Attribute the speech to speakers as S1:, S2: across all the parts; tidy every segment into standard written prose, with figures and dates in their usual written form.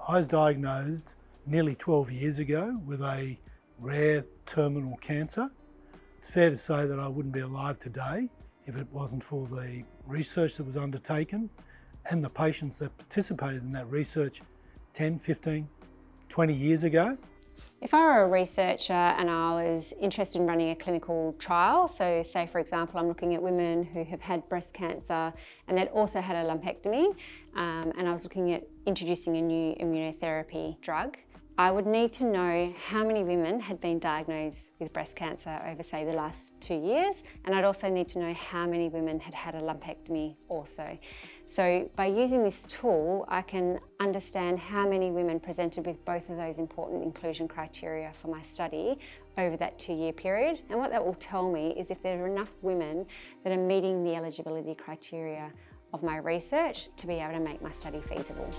S1: I was diagnosed nearly 12 years ago with a rare terminal cancer. It's fair to say that I wouldn't be alive today if it wasn't for the research that was undertaken and the patients that participated in that research 10, 15, 20 years ago.
S2: If I were a researcher and I was interested in running a clinical trial, so say for example I'm looking at women who have had breast cancer and that also had a lumpectomy, and I was looking at introducing a new immunotherapy drug, I would need to know how many women had been diagnosed with breast cancer over, say, the last 2 years, and I'd also need to know how many women had had a lumpectomy also. So by using this tool, I can understand how many women presented with both of those important inclusion criteria for my study over that 2-year period. And what that will tell me is if there are enough women that are meeting the eligibility criteria of my research to be able to make my study feasible.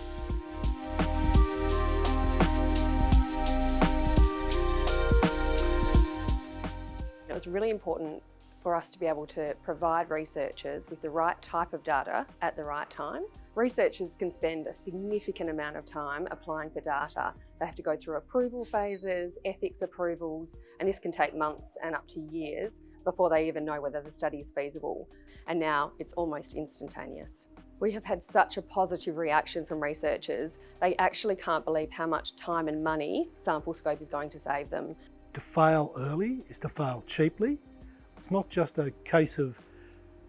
S3: It was really important for us to be able to provide researchers with the right type of data at the right time. Researchers can spend a significant amount of time applying for data. They have to go through approval phases, ethics approvals, and this can take months and up to years before they even know whether the study is feasible. And now it's almost instantaneous. We have had such a positive reaction from researchers. They actually can't believe how much time and money SampleScope is going to save them.
S1: To fail early is to fail cheaply. It's not just a case of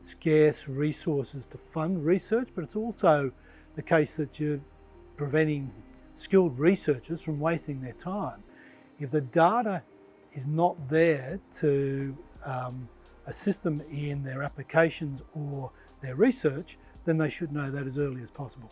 S1: scarce resources to fund research, but it's also the case that you're preventing skilled researchers from wasting their time. If the data is not there to assist them in their applications or their research, then they should know that as early as possible.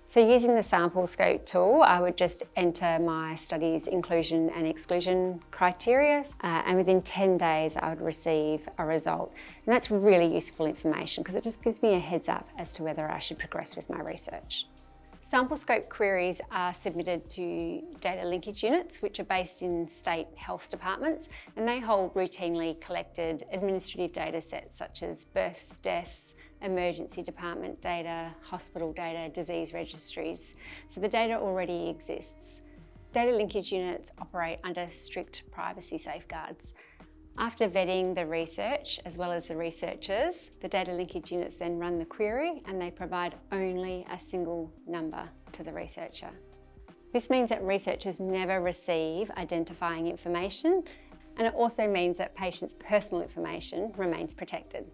S2: So using the SampleScope tool, I would just enter my study's inclusion and exclusion criteria, and within 10 days I would receive a result. And that's really useful information because it just gives me a heads up as to whether I should progress with my research. SampleScope queries are submitted to data linkage units, which are based in state health departments, and they hold routinely collected administrative data sets such as births, deaths, emergency department data, hospital data, disease registries. So the data already exists. Data linkage units operate under strict privacy safeguards. After vetting the research, as well as the researchers, the data linkage units then run the query and they provide only a single number to the researcher. This means that researchers never receive identifying information, and it also means that patients' personal information remains protected.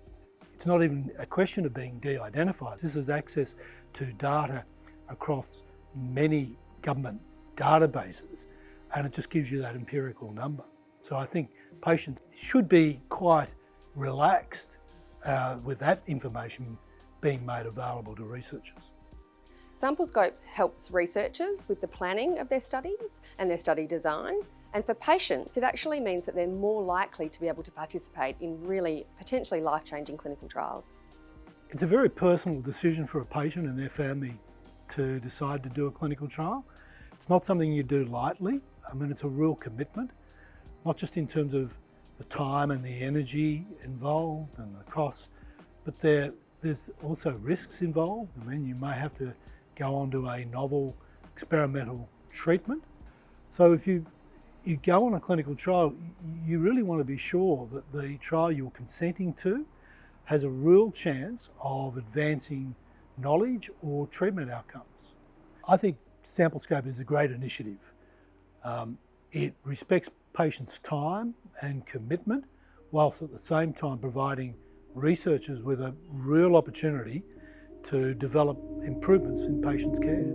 S1: It's not even a question of being de-identified. This is access to data across many government databases, and it just gives you that empirical number. So I think patients should be quite relaxed with that information being made available to researchers.
S3: SampleScope helps researchers with the planning of their studies and their study design. And for patients, it actually means that they're more likely to be able to participate in really potentially life-changing clinical trials.
S1: It's a very personal decision for a patient and their family to decide to do a clinical trial. It's not something you do lightly. I mean, it's a real commitment, not just in terms of the time and the energy involved and the costs, but there's also risks involved. I mean, you may have to go on to a novel experimental treatment. So if you go on a clinical trial, you really want to be sure that the trial you're consenting to has a real chance of advancing knowledge or treatment outcomes. I think SampleScope is a great initiative. It respects patients' time and commitment, whilst at the same time providing researchers with a real opportunity to develop improvements in patients' care.